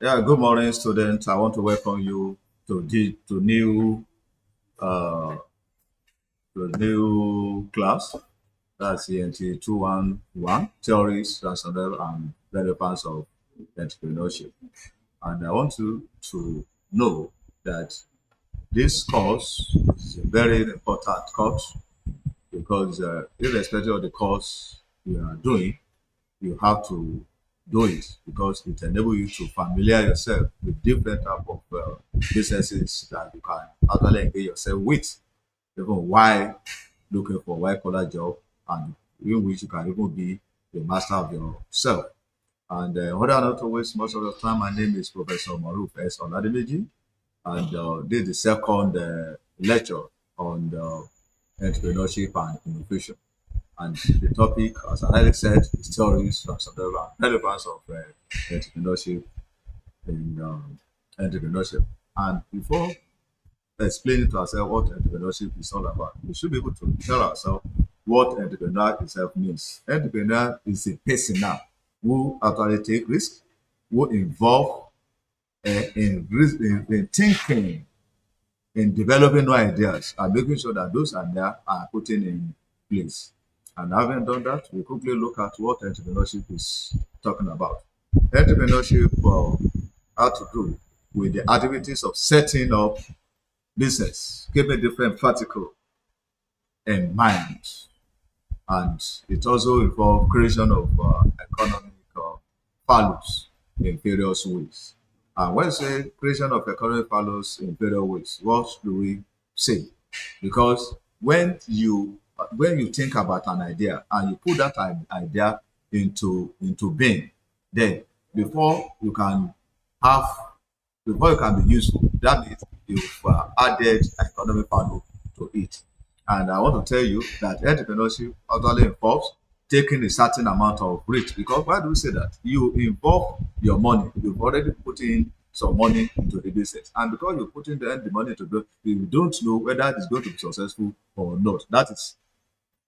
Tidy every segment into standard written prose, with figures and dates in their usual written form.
Yeah, good morning, students. I want to welcome you to uh new class. That's ENT211 Theories, Rationale and Relevance of Entrepreneurship. And I want you to know that this course is a very important course because irrespective of the course you are doing, you have to do it because it enables you to familiar yourself with different type of businesses that you can actually engage yourself with, even while looking for white collar job, and in which you can even be the master of yourself. And whether or not to waste most of the time, my name is Professor Moruff S. Oladimeji, and this is the second lecture on entrepreneurship and innovation. And the topic, as I already said, is theories, rationale, and relevance of entrepreneurship in entrepreneurship. And before explaining to ourselves what entrepreneurship is all about, we should be able to tell ourselves what entrepreneur itself means. Entrepreneur is a person now who actually take risk, who involve in thinking, in developing new ideas, and making sure that those ideas are put in place. And having done that, we quickly look at what entrepreneurship is talking about. Entrepreneurship has to do with the activities of setting up business, keeping different vertical in mind. And it also involves creation of economic values in various ways. And when we say creation of economic values in various ways, what do we say? Because when you think about an idea and you put that idea into being, then before you can have before you can be useful, that means you've added economic value to it. And I want to tell you that entrepreneurship actually involves taking a certain amount of risk. Because why do we say that? You involve your money. You've already put in some money into the business. And because you put in the money to do, you don't know whether it's going to be successful or not. That is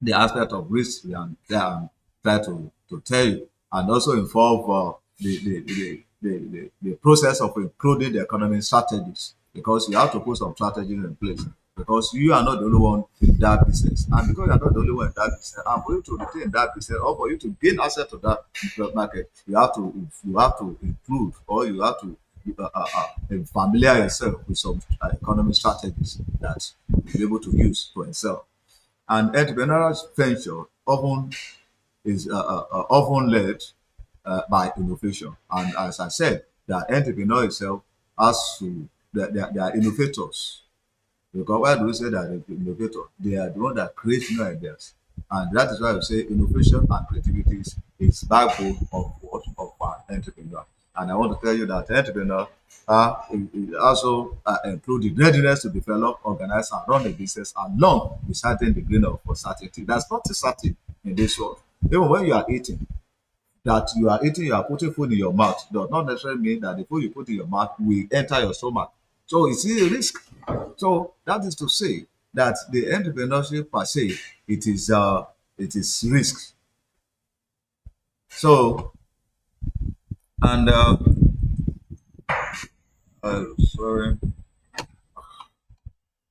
the aspect of risk we are trying to tell you, and also involve the process of including the economic strategies, because you have to put some strategies in place, because you are not the only one in that business, and because you are not the only one in that business, and for you to retain that business or for you to gain access to that market, you have to include, or you have to familiar yourself with some economic strategies that you'll be able to use to excel. And entrepreneurial venture often led by innovation. And as I said, the entrepreneur itself has to they are innovators. Because why do we say that they're innovator? They are the one that create new ideas. And that is why we say innovation and creativity is backbone of what of an entrepreneur. And I want to tell you that entrepreneur it also include the readiness to develop, organize, and run a business along with certain degree of uncertainty. That's not certain in this world. Even when you are eating, you are putting food in your mouth, does not necessarily mean that the food you put in your mouth will enter your stomach. So it's still a risk. So that is to say that the entrepreneurship per se, it is risk. So and sorry,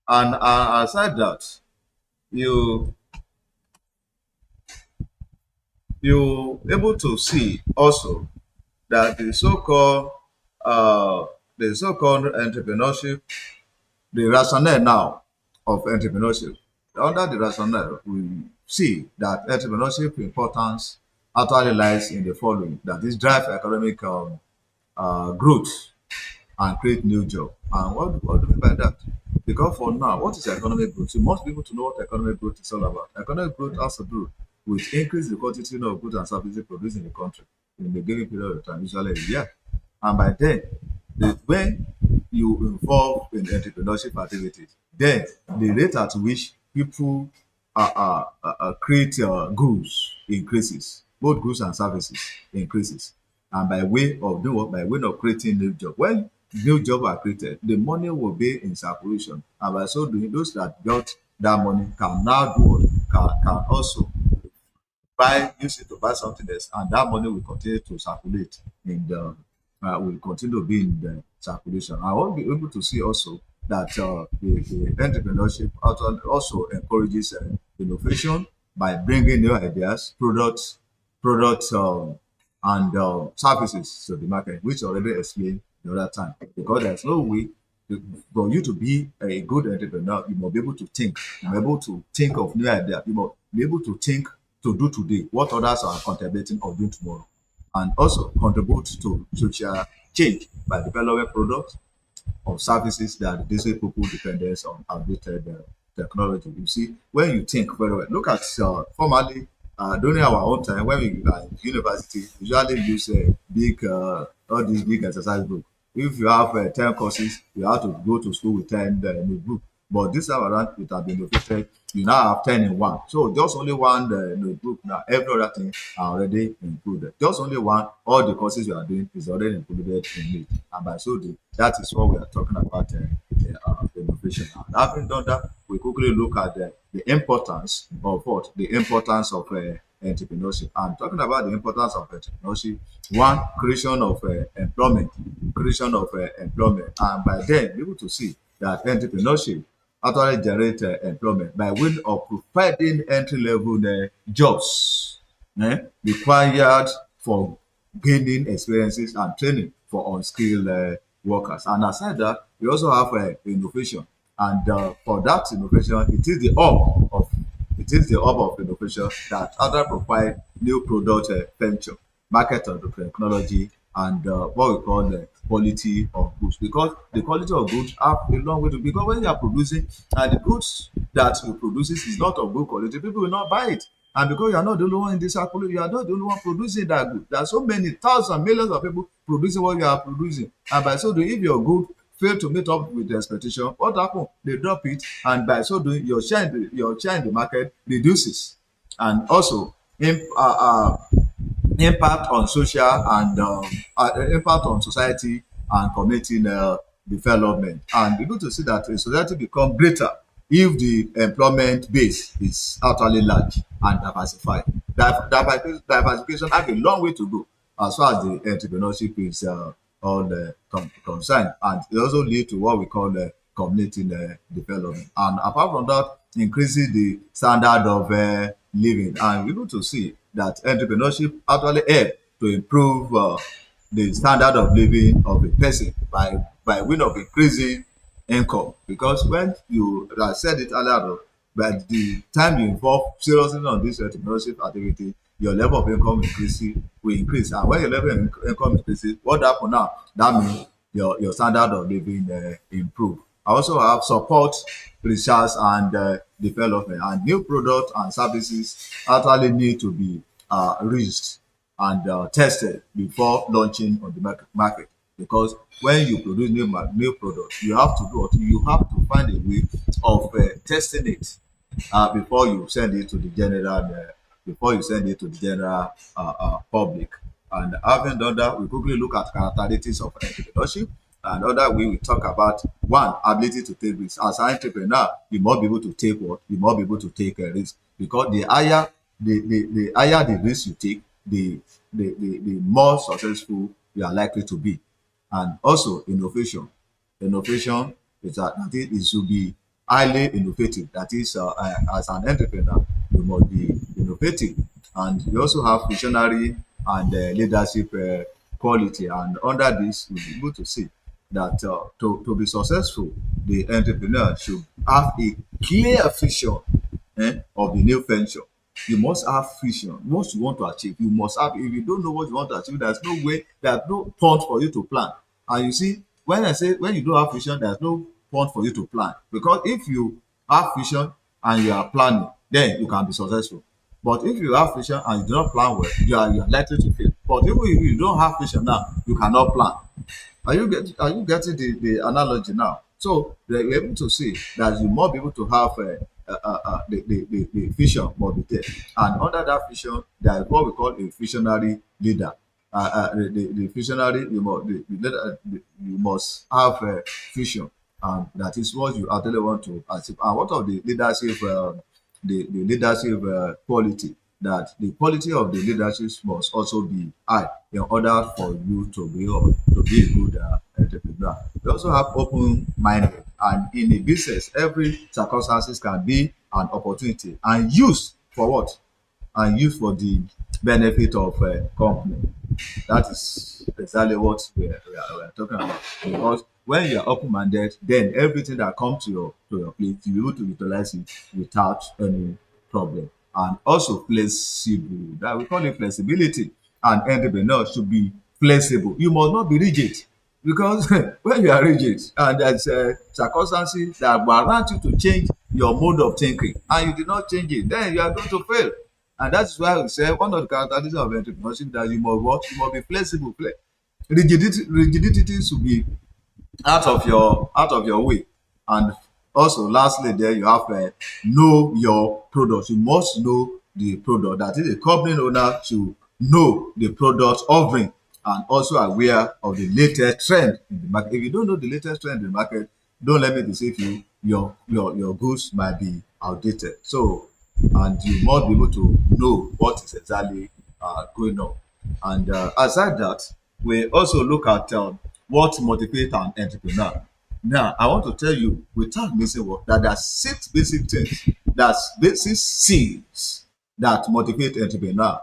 and aside that, you you able to see also that the so-called entrepreneurship, the rationale now of entrepreneurship. Under the rationale, we see that entrepreneurship importance actually lies in the following: that is drive economic growth and create new job. And what do we mean by that? Because for now, what is economic growth? You must be able to know what economic growth is all about. Economic growth has to do with increase the quantity of goods and services produced in the country in a given period of time, usually a year. And by then, when you involve in entrepreneurship activities, then the rate at which people create goods increases, both goods and services increases. And by way of doing what? By way of creating new job. When new job are created, the money will be in circulation. And by so doing, those that got that money can now do what? Can also use it to buy something else, and that money will continue to circulate in the will continue to be in the circulation. I will be able to see also that the entrepreneurship also encourages innovation by bringing new ideas, products, and services to the market, which I already explained the other time. Because there's no way for you to be a good entrepreneur, you must be able to think. You must be able to think of new ideas. You must be able to think to do today what others are contemplating of doing tomorrow, and also contribute to social change by developing products or services that reduce people dependence on outdated technology. You see, when you think very well, look at formerly during our own time when we were in university, we usually use all these big exercise books. If you have 10 courses, you have to go to school with 10 notebook. But this time around, it has been innovated. You now have 10 in one. So just only one notebook now. Every other thing are already included. Just only one. All the courses you are doing is already included in it. And by so doing, that is what we are talking about innovation. And having done that, we quickly look at the importance of what? The importance of entrepreneurship. And talking about the importance of entrepreneurship, one, creation of employment, creation of employment. And by then, be able to see that entrepreneurship actually generate employment by way of providing entry-level jobs required for gaining experiences and training for unskilled workers. And aside that, we also have innovation. And for that innovation, it is the hub of innovation that other provide new product venture, market of the technology, and what we call the quality of goods. Because the quality of goods have a long way to, because when you are producing and the goods that you produce is not of good quality, people will not buy it. And because you are not the only one in this circle, you are not the only one producing that good. There are so many thousands, millions of people producing what you are producing. And by so doing, if your good fail to meet up with the expectation, what happen? They drop it, and by so doing, your share in the market reduces. And also, impact on social and impact on society and community development. And be able to see that a society become greater if the employment base is actually large and diversified. Diversification have a long way to go as far as the entrepreneurship is all concerned, and it also lead to what we call community development. And apart from that, increasing the standard of living. And we're able to see that entrepreneurship actually help to improve the standard of living of a person by way of increasing income. Because when you, I said it earlier on, by the time you involve seriously on this entrepreneurship activity, your level of income will increase. And when your level of income increases, what happen now? That means your standard of living improve. I also have support research and development, and new products and services actually need to be reached and tested before launching on the market. Because when you produce new products, you have to do what? You have to find a way of testing it before you send it to the general public. And having done that, we quickly look at characteristics of entrepreneurship. Another way we talk about one, ability to take risks. As an entrepreneur, you must be able to take what? You must be able to take a risk, because the higher the risk you take, the more successful you are likely to be. And also innovation. Innovation is that it should be highly innovative. That is, as an entrepreneur, you must be innovative. And you also have visionary and leadership quality. And under this, you'll be able to see that to be successful, the entrepreneur should have a clear vision of the new venture. You must have vision. What you want to achieve, you must have. If you don't know what you want to achieve, there's no way, there's no point for you to plan. And you see, when I say when you don't have vision, there's no point for you to plan. Because if you have vision and you are planning, then you can be successful. But if you have vision and you do not plan well, you are likely to fail. But even if you don't have vision now, you cannot plan. Are you getting the analogy now? So you're able to see that you must be able to have the vision must be there. And under that vision, there is what we call a visionary leader. The visionary, you must have a vision, and that is what you actually want to achieve. And what of the leadership quality? that the quality of the leadership must also be high in order for you to be a good entrepreneur. We also have open minded, and in a business, every circumstances can be an opportunity and used for what? And used for the benefit of a company. That is exactly what we are talking about. Because when you are open-minded, then everything that comes to your plate, you will be able to utilize it without any problem. And also flexible. That we call it flexibility. And entrepreneur should be flexible. You must not be rigid. Because when you are rigid and there's circumstances that warrant you to change your mode of thinking and you did not change it, then you are going to fail. And that's why we say one of the characteristics of entrepreneurship that you must what? You must be flexible. Rigidity should be out of your way. And also lastly there you have know your product. You must know the product. That is, a company owner should know the product offering and also aware of the latest trend in the market. If you don't know the latest trend in the market, don't let me deceive you. Your goods might be outdated. So, and you must be able to know what is exactly going on. And aside that, we also look at what motivates an entrepreneur. Now, I want to tell you, without missing word, that there are six basic things, that's basic C's that motivate entrepreneur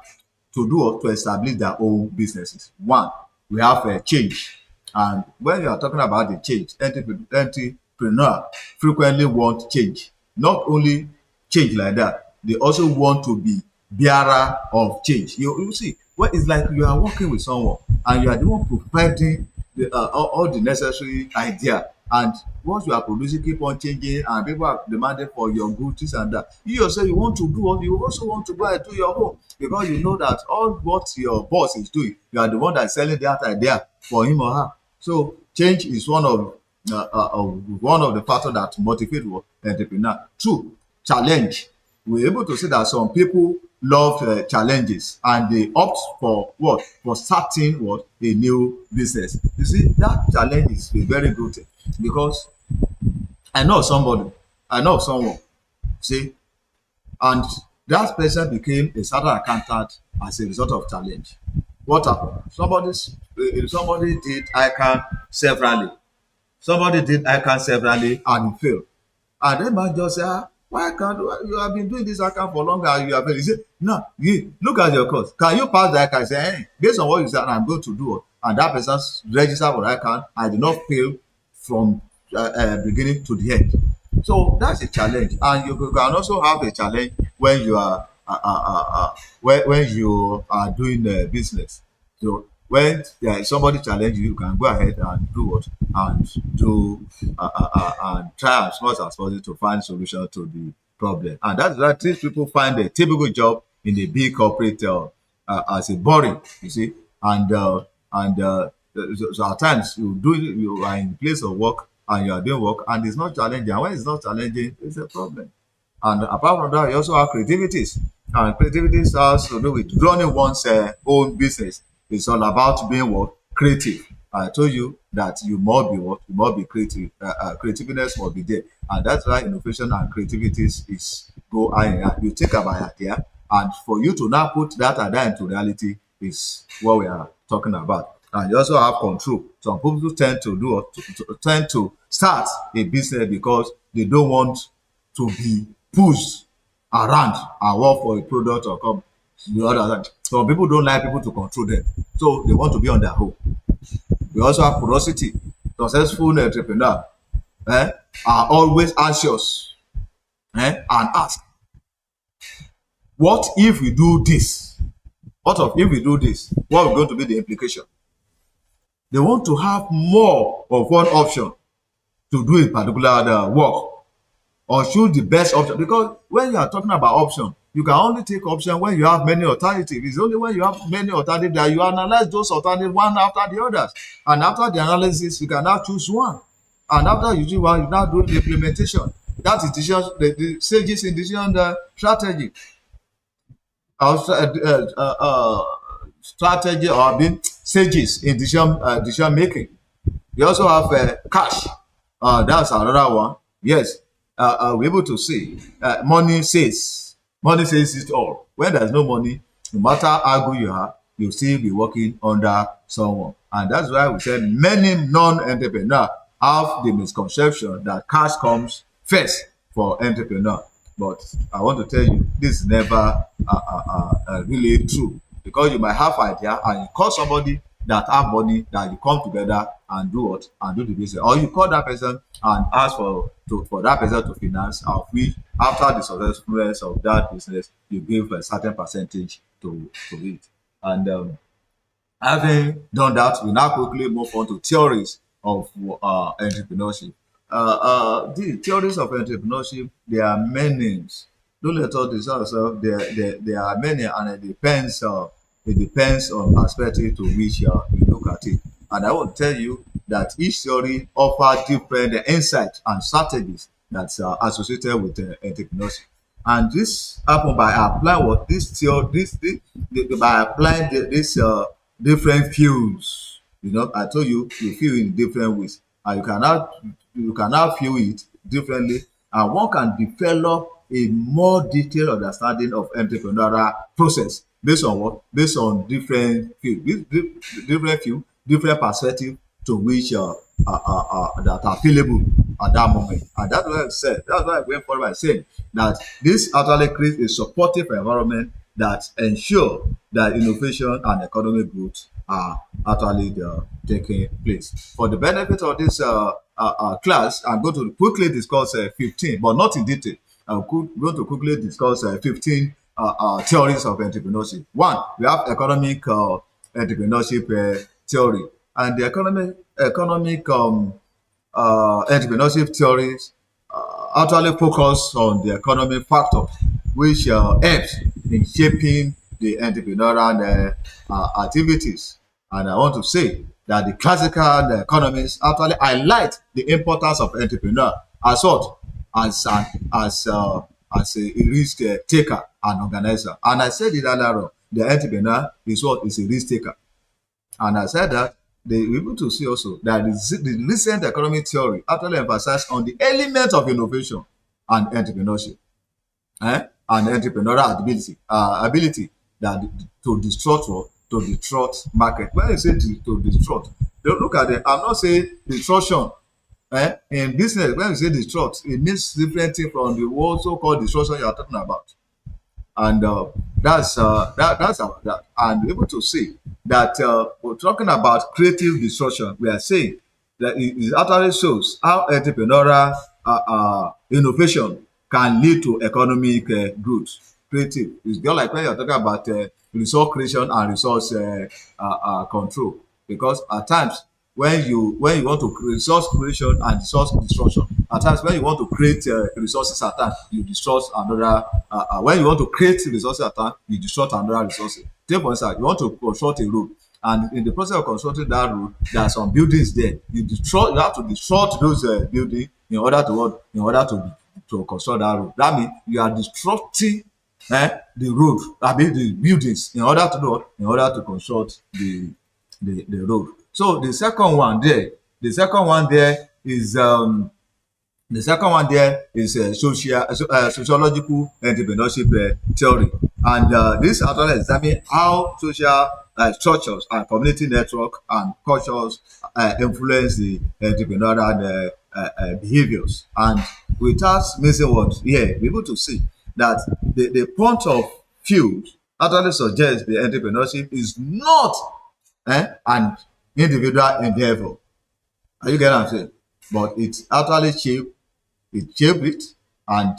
to do or to establish their own businesses. One, we have a change. And when you are talking about the change, entrepreneur frequently want change. Not only change like that, they also want to be bearer of change. You see, well, it's like you are working with someone and you are the one providing all the necessary idea, and what you are producing keep on changing and people are demanding for your goods, this and that. You yourself, you want to do what you also want to go and do your own, because you know that all what your boss is doing, you are the one that is selling that idea for him or her. So change is one of the factors that motivate what entrepreneur. Two, challenge. We're able to see that some people love challenges and they opt for what? For starting what? A new business. You see, that challenge is a very good thing, because I know somebody, I know someone, see, and that person became a chartered accountant as a result of challenge. What happened? Somebody did ICANN severally. Somebody did ICANN severally and he failed. And then man just say, why can't you have been doing this account for longer and you have failed? He said, no, you look at your course. Can you pass the account? Say, hey, based on what you said, I'm going to do it. And that person registered for the account. I did not fail from beginning to the end. So that's a challenge. And you can also have a challenge when you are when you are doing business. So when there is somebody challenge you, you can go ahead and do what? And do and try as much as possible to find solution to the problem. And that's why these people find a typical job in a big corporate as a boring, you see. And at times you are in place of work and you are doing work and it's not challenging. And when it's not challenging, it's a problem. And apart from that, you also have creativities. And creativities has to do with running one's own business. It's all about being what? Creative. I told you that you must be what? You must be creative. Creativeness must be there. And that's why innovation and creativity is go hand in hand. You think about an idea, and for you to now put that idea into reality is what we are talking about. And you also have control. Some people tend to tend to start a business because they don't want to be pushed around and work for a product or come the other side. Some people don't like people to control them, so they want to be on their own. We also have curiosity. Successful entrepreneur eh, are always anxious and ask, what if we do this? What if we do this? What is going to be the implication? They want to have more of one option to do a particular work, or choose the best option, because when you are talking about option, you can only take option when you have many alternatives. It's only when you have many alternatives that you analyze those alternatives one after the others, and after the analysis you can now choose one, and after you choose one you now do the implementation. That is decision, the stages in decision strategy, or strategy, or being stages in decision making. You also have cash. That's another one. Yes, we're able to see money says it all. when there's no money, no matter how good you are, you'll still be working under someone. And that's why we said many non-entrepreneurs have the misconception that cash comes first for entrepreneur. But I want to tell you, this is never really true, because you might have idea and you call somebody that have money, that you come together and do what, and do the business, or you call that person and ask for that person to finance, of which after the successfulness of that business you give a certain percentage to it. And having done that, we now quickly move on to theories of entrepreneurship. The theories of entrepreneurship, there are many. Don't let us deceive ourselves. There are many, and it depends on perspective to which you look at it. And I will tell you that each theory offers different insights and strategies that's associated with entrepreneurship. And this happen by applying what this theory, by applying this different fields. You know, I told you you feel in different ways, and you cannot feel it differently, and one can develop a more detailed understanding of entrepreneurial process based on what, based on different field, different field, different perspective to which that are available at that moment. And that's why I said, that's why I went forward by saying that this actually creates a supportive environment that ensure that innovation and economic growth are actually taking place. For the benefit of this class, I'm going to quickly discuss 15, but not in detail. I'm going to quickly discuss 15 theories of entrepreneurship. One, we have economic entrepreneurship theory, and the economic entrepreneurship theories actually focus on the economic factors which helps in shaping the entrepreneurial activities. And I want to say that the classical economists actually highlight the importance of entrepreneur as what, as an as a risk taker and organizer. And I said it earlier on, the entrepreneur is what, is a risk taker. And I said that they were able to see also that the recent economic theory actually emphasizes on the element of innovation and entrepreneurship, and entrepreneurial ability that to disrupt market. When you say to disrupt, don't look at it. I'm not saying disruption. In business, when you say disrupt, it means different thing from the word so-called disruption you are talking about. And that's that. And able to see that we're talking about creative disruption. We are saying that it actually shows how entrepreneurial innovation can lead to economic growth. Creative, it's just like when you're talking about resource creation and resource control, because at times when you want to create resource creation and resource destruction, at times when you want to create resources, at times you destroy another. When you want to create resources, at times you destroy another resources. Take for instance, you want to construct a road, and in the process of constructing that road, there are some buildings there. You have to destroy those buildings in order to what, in order to construct that road. That means you are disrupting the road, I mean the buildings, in order to do what? In order to construct the road. So the second one there is sociological entrepreneurship theory, and this actually examine how social structures and community network and cultures influence the entrepreneurial behaviors. And without missing words here, we're able to see that the point of view actually suggests the entrepreneurship is not an individual endeavor. Are you getting what I'm saying? But it actually shaped it, and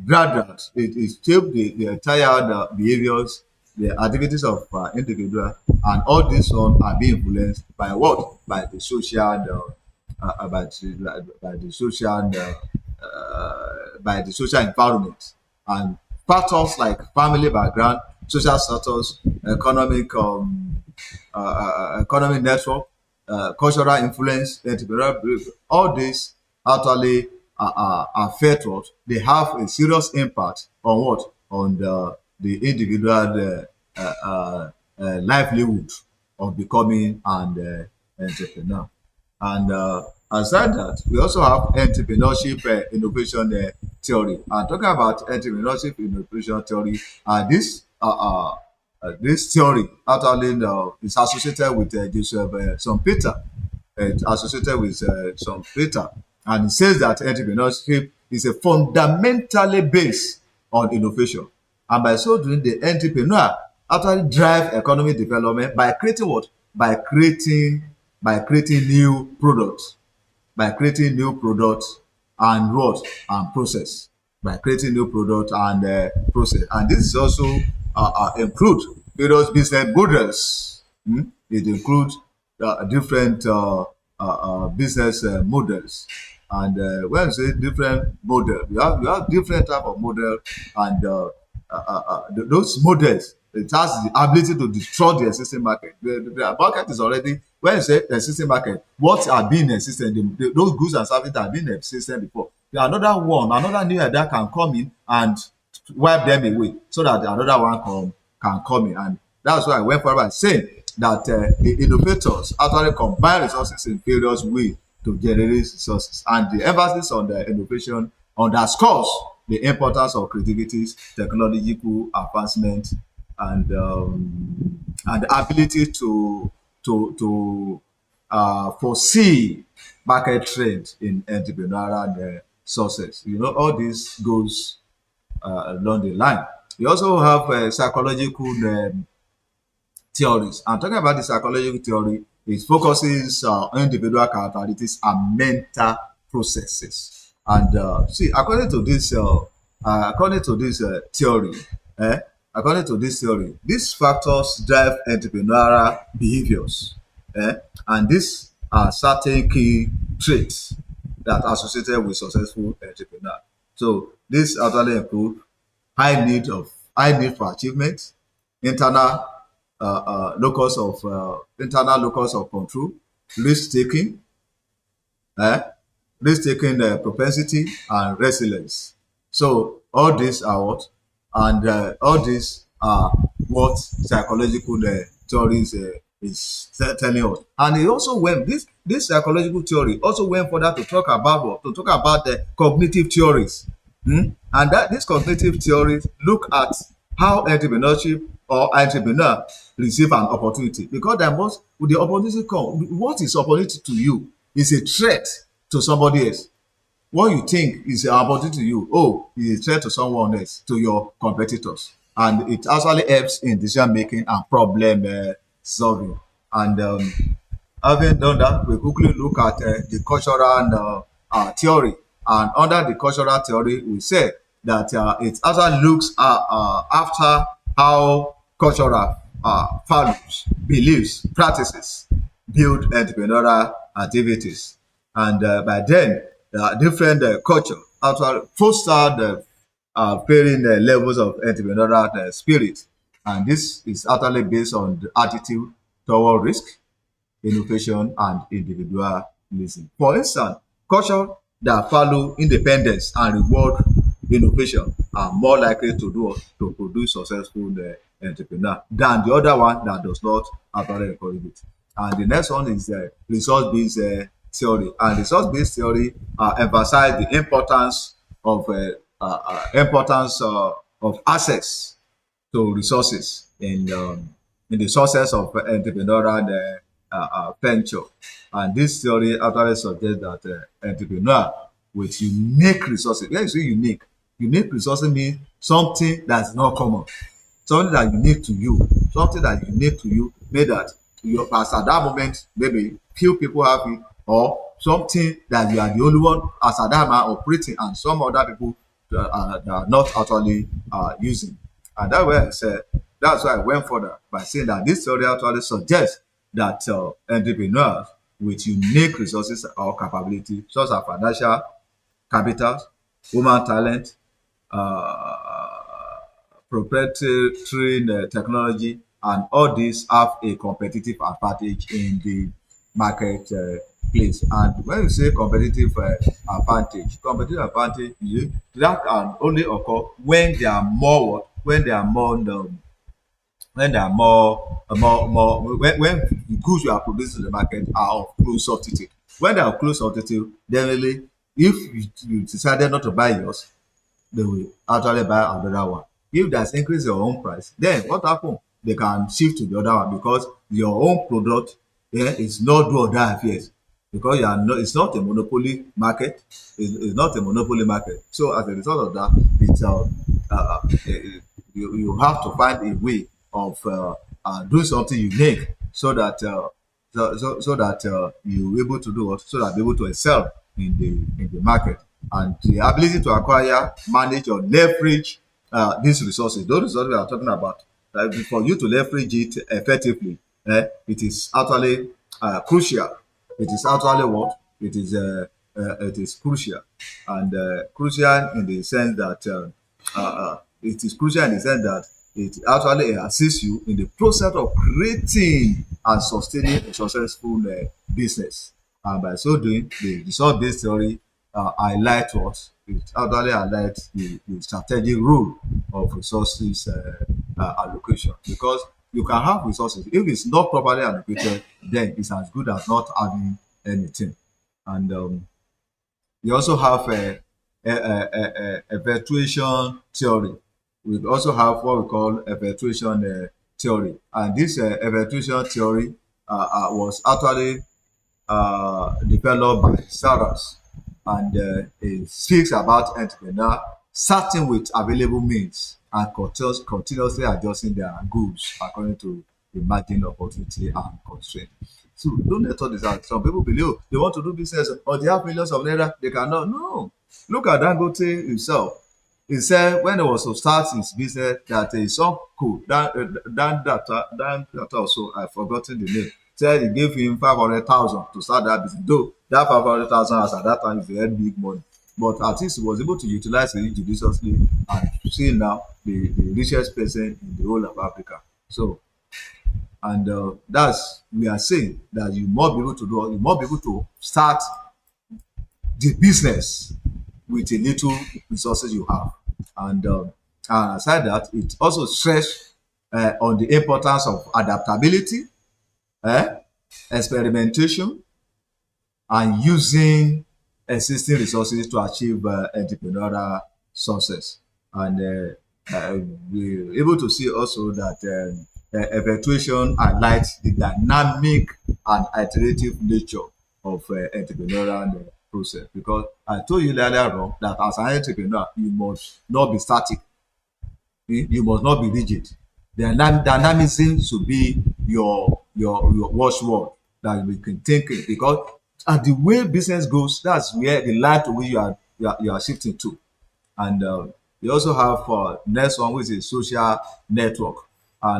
gradually it shaped the entire behaviors, the activities of individual, and all these one are being influenced by what? By the social by the social by the social environment, and factors like family background, social status, economic network, cultural influence, entrepreneurial behavior. All this actually affect what? They have a serious impact on what? On the individual livelihood of becoming an entrepreneur. And aside that, we also have entrepreneurship innovation theory. And talking about entrepreneurship innovation theory, this theory actually is associated with Joseph Peter. It's associated with Peter, and it says that entrepreneurship is a fundamentally based on innovation, and by so doing, the entrepreneur actually drive economic development by creating what? By creating new products, by creating new products and what? And process. By creating new product and process. And this is also include various business models. It includes different business models. And when we say different model, we have different type of model, and those models, it has the ability to destroy the existing market. The market is already, when you say existing market, what are being existing, those goods and services that have been existing before. There are another new idea can come in and wipe them away, so that another one can come in. And that's why I went forward by saying that the innovators actually combine resources in various ways to generate resources. And the emphasis on the innovation underscores the importance of creativity, technological advancement, and the ability to foresee market trends in entrepreneurial success. All this goes along the line. We also have psychological theories. And talking about the psychological theory, it focuses on individual characteristics and mental processes. And see, according to this theory, eh, according to this theory, these factors drive entrepreneurial behaviors, and these are certain key traits that are associated with successful entrepreneur. So this actually include high need for achievement, internal internal locus of control, risk taking, eh, propensity, and resilience. So all these are what, and all these are what psychological theories is telling us. And it also went this psychological theory also went further to talk about the cognitive theories. And that these cognitive theories look at how entrepreneurship or entrepreneur receive an opportunity, because there must, with the opportunity come, what is opportunity to you is a threat to somebody else. What you think is an opportunity to you, oh, is a threat to someone else, to your competitors. And it actually helps in decision making and problem solving. And having done that, we quickly look at the cultural theory. And under the cultural theory, we say that it also looks after how cultural values, beliefs, practices build entrepreneurial activities. And by then, different culture actually foster the varying levels of entrepreneurial spirit. And this is actually based on the attitude toward risk, innovation, and individualism. For instance, culture that follow independence and reward innovation are more likely to produce successful entrepreneur than the other one that does not actually encourage it. And the next one is resource-based theory. And resource-based theory emphasize the importance of access to resources in the success of entrepreneurial venture. And this theory actually suggests that entrepreneur with unique resources, when you say unique resources means something that's not common, something that unique to you, made that you, as at that moment, maybe few people have it, or something that you are the only one as at that moment operating, and some other people are not actually using. And that's why I went further by saying that this theory actually suggests that entrepreneurs with unique resources or capability, such as financial capital, human talent, proprietary technology, and all these have a competitive advantage in the market place. And when you say competitive advantage, that can only occur when there are more when there are more when the goods you are producing in the market are of close substitute. When they are close substitute, generally, if you decided not to buy yours, they will actually buy another one. If there's increase your own price, then what happen? They can shift to the other one because your own product is not do or die affairs because you are not. It's not a monopoly market. It's not a monopoly market. So as a result of that, it's you have to find a way of doing something unique so that so that you're able to do what so that you're able to excel in the market and the ability to acquire, manage, or leverage these resources. Those resources we are talking about, for you to leverage it effectively, it is actually crucial. It is actually what it is crucial and crucial in the sense that it is crucial in the sense that it actually assists you in the process of creating and sustaining a successful business. And by so doing, the result-based theory highlights what it actually highlights the strategic role of resources allocation because you can have resources if it's not properly allocated, then it's as good as not having anything. And we also have effectuation theory. We also have what we call effectuation theory. And this effectuation theory was actually developed by Saras, and it speaks about entrepreneur starting with available means and continuously adjusting their goals according to the margin opportunity and constraint. So don't let all this out. Some people believe they want to do business or they have millions of naira, they cannot. No. Look at Dangote himself. He said when he was to start his business that his uncle, that also, I've forgotten the name, said he gave him 500,000 to start that business. Though that 500,000 as at that time is very big money. But at least he was able to utilize it judiciously and see now the richest person in the whole of Africa. So and that's we are saying that you must be able to do you must be able to start the business with a little resources you have. And aside that, it also stress on the importance of adaptability, eh, experimentation, and using existing resources to achieve entrepreneurial success. And we're able to see also that effectuation highlights the dynamic and iterative nature of entrepreneurial process. Because I told you earlier on that as an entrepreneur, you must not be static. You must not be rigid. The dynamism should be your watchword that we can think it because and the way business goes, that's where the light to where you are shifting to. And we also have next one which is social network.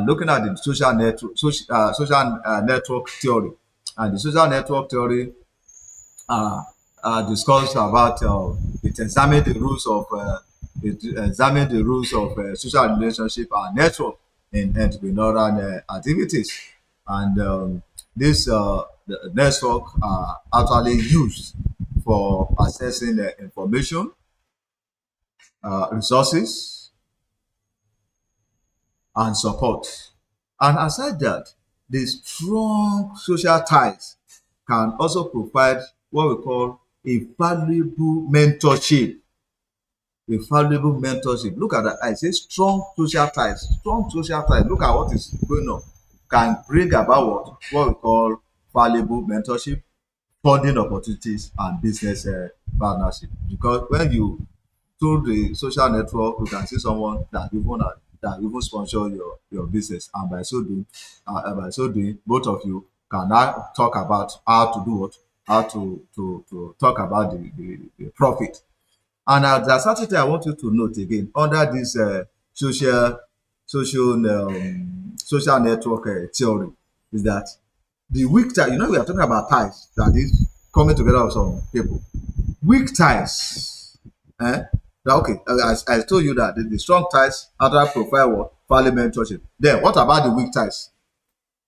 Looking at the social network theory, and the social network theory discussed about it examine the rules of social relationship and network in entrepreneurial activities. And this the network are actually used for accessing information, resources, and support. And aside that, the strong social ties can also provide what we call a valuable mentorship. A valuable mentorship. Look at that. I say strong social ties. Strong social ties. Look at what is going on. Can bring about what we call valuable mentorship, funding opportunities, and business partnership. Because when you through the social network, you can see someone that even sponsor your business, and by so doing, both of you can now talk about how to do what, how to talk about the profit. And there's something I want you to note again under this social social network theory is that the weak ties. You know, we are talking about ties that is coming together with some people. Weak ties. Okay, I told you that the strong ties other profile what value mentorship. Then what about the weak ties?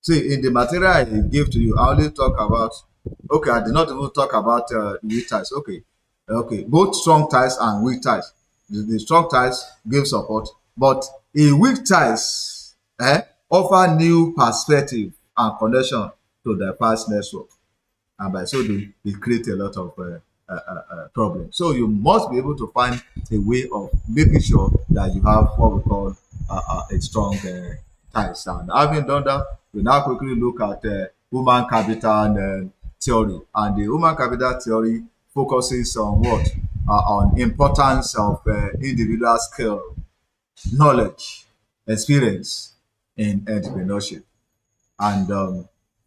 See, in the material I gave to you, I only talk about. Okay, I did not even talk about weak ties. Okay, okay, both strong ties and weak ties. The strong ties give support, but a weak ties offer new perspective and connection to the past network, and by so doing, it create a lot of problem. So you must be able to find a way of making sure that you have what we call a strong ties. And having done that, we now quickly look at human capital theory. And the human capital theory focuses on what? On importance of individual skill, knowledge, experience in entrepreneurship. And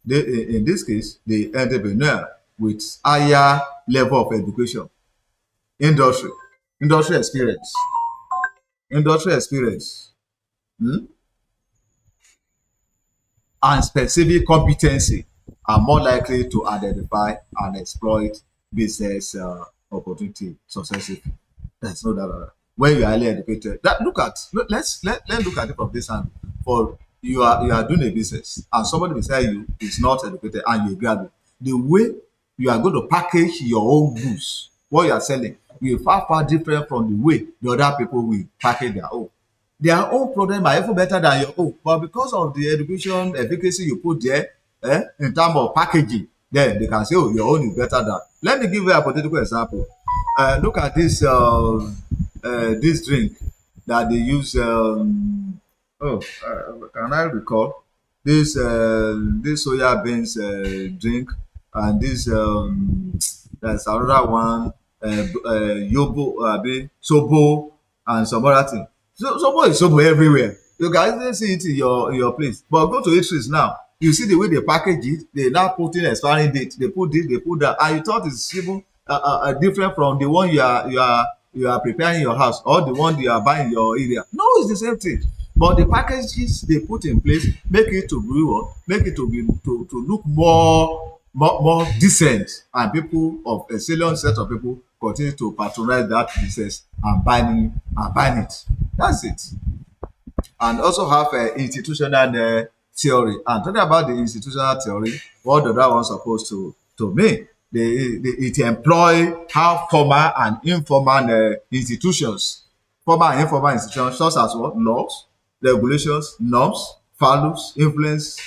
in this case, the entrepreneur with higher level of education, industry, industry experience, industry experience, hmm, and specific competency are more likely to identify and exploit business opportunity successfully. There's no doubt about that. When you are highly educated, that let's look at it from this angle. For you are doing a business and somebody beside you is not educated and you graduate. The way you are going to package your own goods, what you are selling, will far different from the way the other people will package their own. Their own problem are even better than your own, but because of the education efficacy you put there, in terms of packaging, then they can say, oh, your own is better than. Let me give you a hypothetical example. Look at this drink that they use. Can I recall this soya beans drink and this there's another one yobo sobo and some other thing. So sobo is sobo everywhere. You can easily see it in your place. But go to eateries now. You see the way they package it. They now put in expiring date. They put this, they put that, and you thought it's even different from the one you are preparing in your house or the one you are buying in your area. No, it's the same thing. But the packages they put in place make it to be what? Make it to be to look more decent, and people of a salient set of people continue to patronize that business and buying it. That's it. And also have institutional theory. And talking about the institutional theory, what does that one supposed to mean? It employ how formal and informal institutions, formal and informal institutions, such as what? Laws, regulations, norms, values, influence,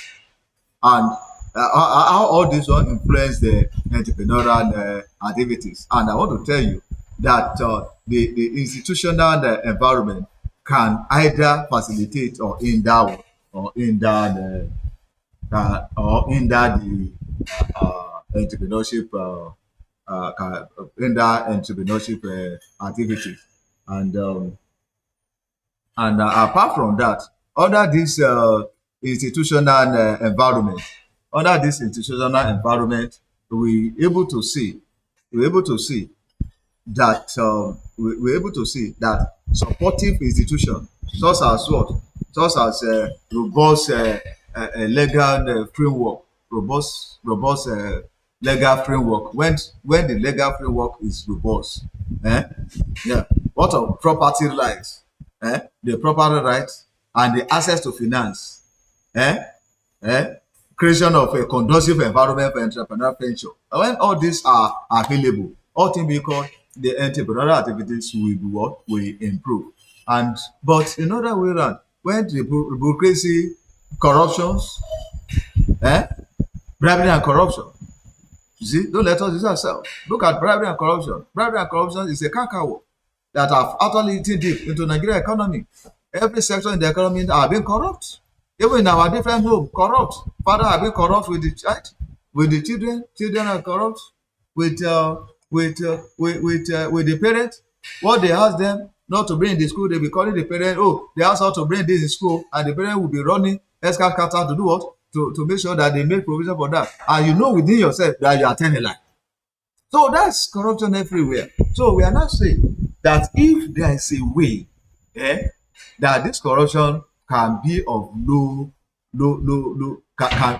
and how all this one influence the entrepreneurial activities. And I want to tell you that the institutional environment can either facilitate or hinder the entrepreneurship activities. And apart from that, under this institutional environment, under this institutional environment, we able to see that we're able to see that supportive institutions such as what, such as robust legal framework, robust legal framework. When the legal framework is robust, eh, yeah, what of property rights, the property rights and the access to finance, eh, eh, creation of a conducive environment for entrepreneurial venture. And when all these are available, all things because the entrepreneurial activities will be what will improve. And but in other way around, when the bureaucracy, corruptions, eh, bribery and corruption. You see, don't let us use ourselves. Look at bribery and corruption. Bribery and corruption is a canker that have utterly eaten deep into Nigeria economy. Every sector in the economy are being corrupt. Even in our different home, corrupt. Father have been corrupt with the child, with the children. Children are corrupt with with the parents. What they ask them not to bring in the school, they be calling the parent. Oh, they ask how to bring this in school, and the parent will be running escalator to do what? To make sure that they make provision for that. And you know within yourself that you are telling a lie. So that's corruption everywhere. So we are not saying that if there is a way, that this corruption can be of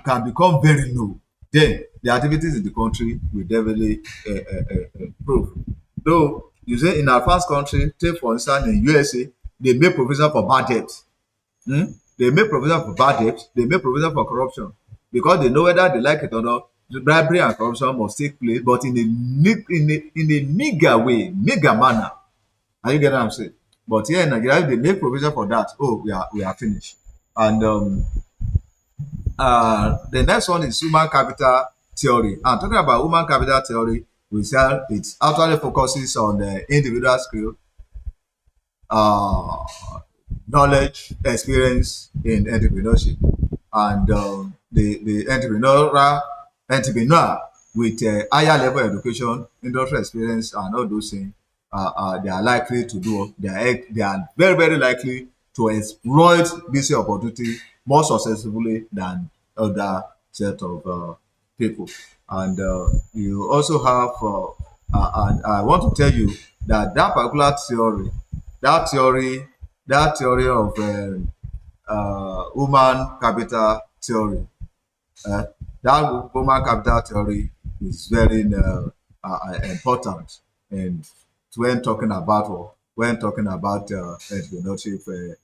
can become very low, then the activities in the country will definitely improve. Though you say in our first country, take for instance in USA, they make provision for bad debt. Hmm? They make provision for bad debt. They make provision for corruption because they know whether they like it or not. The bribery and corruption must take place, but in a meager way, meager manner. Are you getting what I'm saying? But here in Nigeria, if they make provision for that, oh, we are finished. And the next one is human capital theory. And talking about human capital theory, We said it actually focuses on the individual skill, uh, knowledge, experience in entrepreneurship, and the entrepreneur with higher level education, industrial experience, and all those things, they are likely to do. They are very very likely to exploit this opportunity more successfully than other set of people. And you also have, and I want to tell you that that particular theory, that theory, that theory of human capital theory, uh, that human capital theory is very important, and when talking about entrepreneurship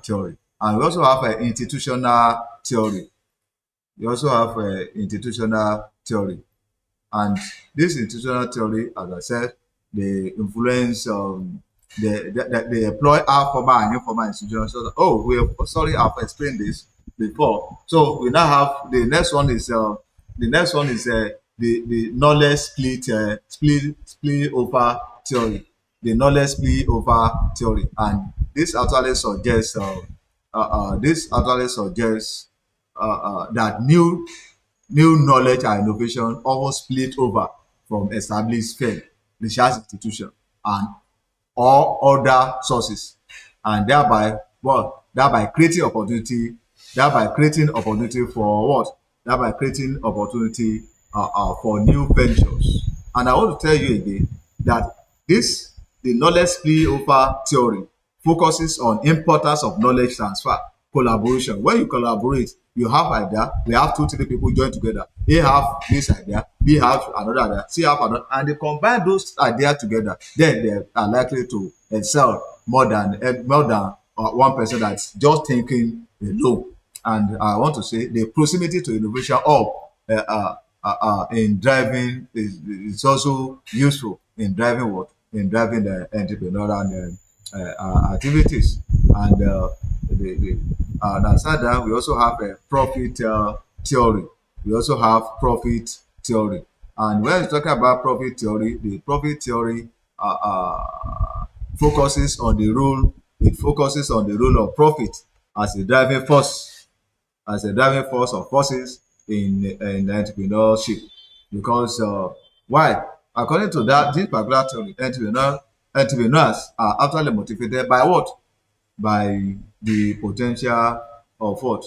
theory. And we also have institutional theory. We also have institutional theory. And this institutional theory, as I said, they influence, they employ our formal and informal institutions. So, oh, sorry, I've explained this before. So we now have the next one is the knowledge split over theory. The knowledge split over theory, and this actually suggests that new knowledge and innovation almost split over from established firm, research institution, and or other sources, and thereby creating opportunity, thereby creating opportunity for what? Thereby creating opportunity for new ventures. And I want to tell you again that this the knowledge spillover theory focuses on importance of knowledge transfer, collaboration. When you collaborate, you have idea, we have two, three people join together. A have this idea, B have another idea, C have another, and they combine those ideas together. Then they are likely to excel more than one person that's just thinking alone. And I want to say the proximity to innovation in driving is also useful in driving what? In driving the entrepreneurial activities. And and aside that, we also have a profit theory. We also have profit theory. And when we're talking about profit theory, the profit theory focuses on the role. It focuses on the role of profit as a driving force, of forces in entrepreneurship. Because why? According to that, this particular theory, entrepreneurs are actually motivated by what? By the potential of what?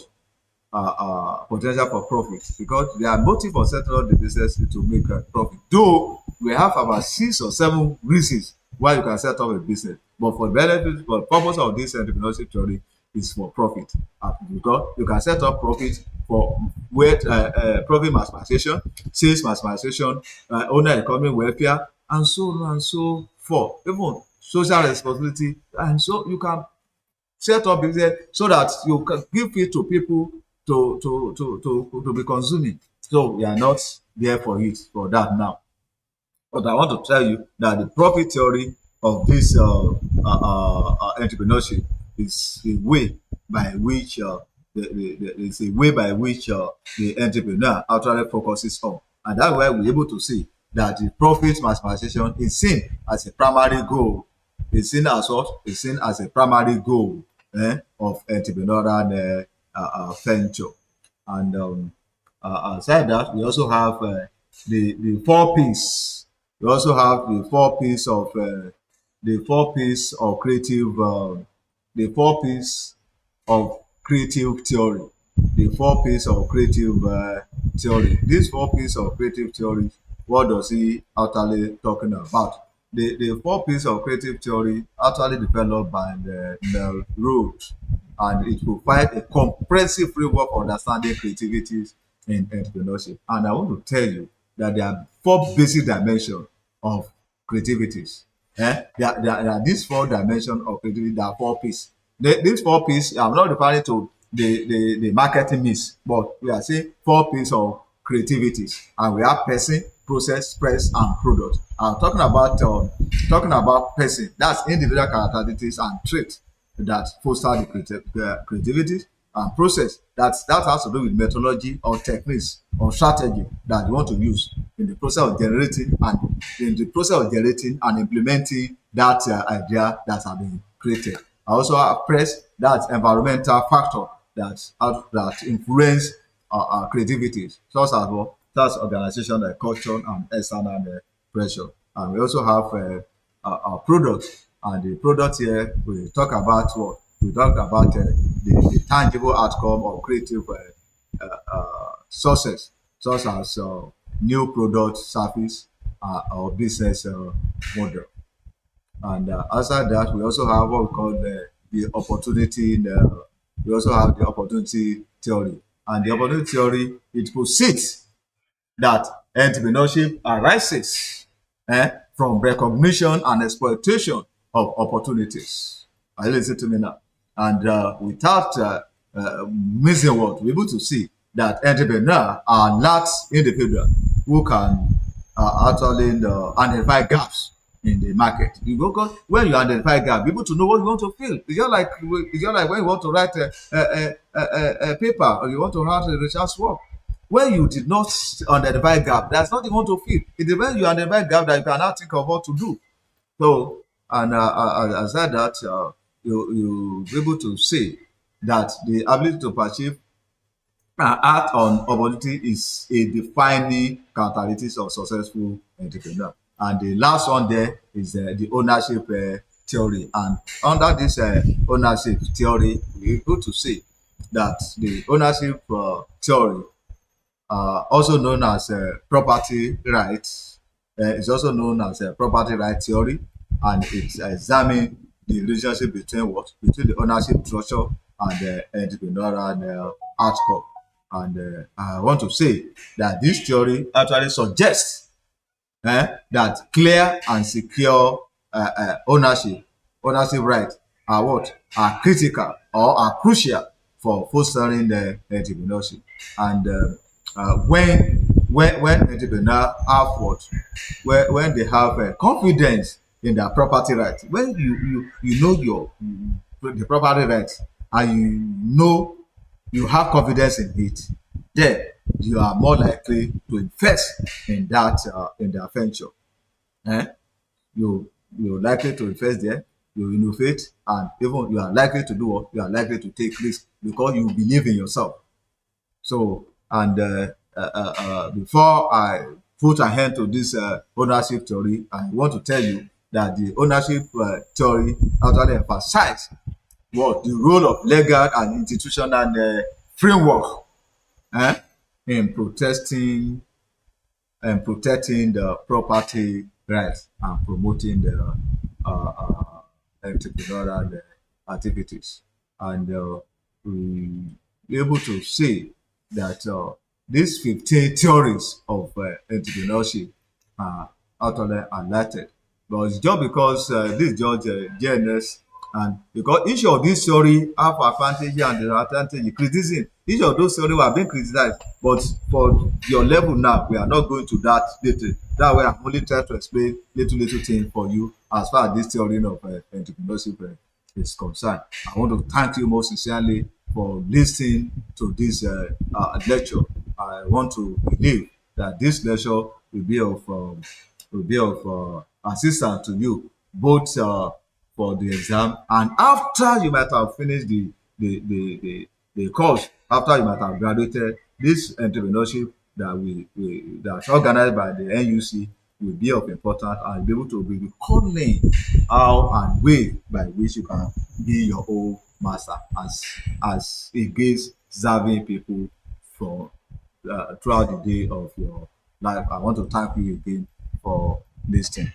Potential for profit, because their motive for setting up the business is to make a profit. Though we have about 6 or 7 reasons why you can set up a business, but for the benefit, for the purpose of this entrepreneurship theory is for profit. Because you can set up profit for where profit maximization, sales maximization, owner economy welfare, and so on and so forth. Even social responsibility, and so you can set up business so that you can give it to people to be consuming. So we are not there for it for that now. But I want to tell you that the profit theory of this entrepreneurship is a way by which the entrepreneur actually focuses on, and that's why we're able to see that the profit maximization is seen as a primary goal. It's seen as what? It's seen as a primary goal of entrepreneurial venture. And aside that, we also have the 4 P's. We also have the 4 P's of creative the 4 P's of creative theory. The 4 P's of creative theory. These 4 P's of creative theory, what does he actually talking about? The 4 P's of creative theory actually developed by the Root, and it provides a comprehensive framework for understanding creativity in entrepreneurship. And I want to tell you that there are 4 basic dimensions of creativities. There are these 4 dimensions of creativity. There are 4 P's. These 4 P's, I'm not referring to the marketing mix, but we are saying 4 P's of creativities, and we have person, process, press, and product. I'm talking about person. That's individual characteristics and traits that foster the creativity, and process that has to do with methodology or techniques or strategy that you want to use. in the process of generating and implementing that idea that has been created. I also press that environmental factor that influence creativity, such as what that's organization like culture and external pressure. And we also have our product, and the product here we talk about what we talk about the tangible outcome of creative success, such as new product, service, or business model. And outside that, we also have what we call the opportunity. We also have the opportunity theory, and the opportunity theory it posits that entrepreneurship arises from recognition and exploitation of opportunities. Are you listening to me now? And without missing what we're able to see that entrepreneurs are not individuals who can actually identify gaps in the market. You go when you identify gap, people to know what you want to fill. It's just like when you want to write a paper or you want to write a research work. When you did not identify gap, there's nothing you want to fill. It is when you identify gap that you cannot think of what to do. So, and aside that, you be able to say that the ability to perceive act on opportunity is a defining characteristic of successful entrepreneur. And the last one there is the ownership theory. And under this ownership theory, we're able to say that the ownership theory, also known as property rights, is also known as property right theory, and it examines the relationship between the ownership structure and the entrepreneurial outcome. And I want to say that this theory actually suggests that clear and secure ownership rights are what are critical or are crucial for fostering the entrepreneurship. And when entrepreneurs have what when they have confidence in their property rights, when you know the property rights, and you know you have confidence in it, then you are more likely to invest in that venture. Eh? You're likely to invest there, you innovate, and even you are likely to do what you are likely to take risks because you believe in yourself. So, and before I put a hand to this ownership theory, I want to tell you that the ownership theory actually emphasizes what the role of legal and institutional framework eh, in protecting the property rights and promoting the entrepreneurial activities. And we be able to say that these 15 theories of entrepreneurship are utterly highlighted. But it's just because this is just JNS, and because each of these theory have advantage and disadvantage. Criticism, each of those theory were being criticized, but for your level now, we are not going to that detail. That way, I'm only trying to explain little thing for you as far as this theory of entrepreneurship is concerned. I want to thank you most sincerely for listening to this lecture. I want to believe that this lecture will be of assistance to you both for the exam and after you might have finished the course, after you might have graduated. This entrepreneurship that's organized by the NUC will be of importance and be able to be recalling how and way by which you can be your own master as against serving people for throughout the day of your life. I want to thank you again for listening.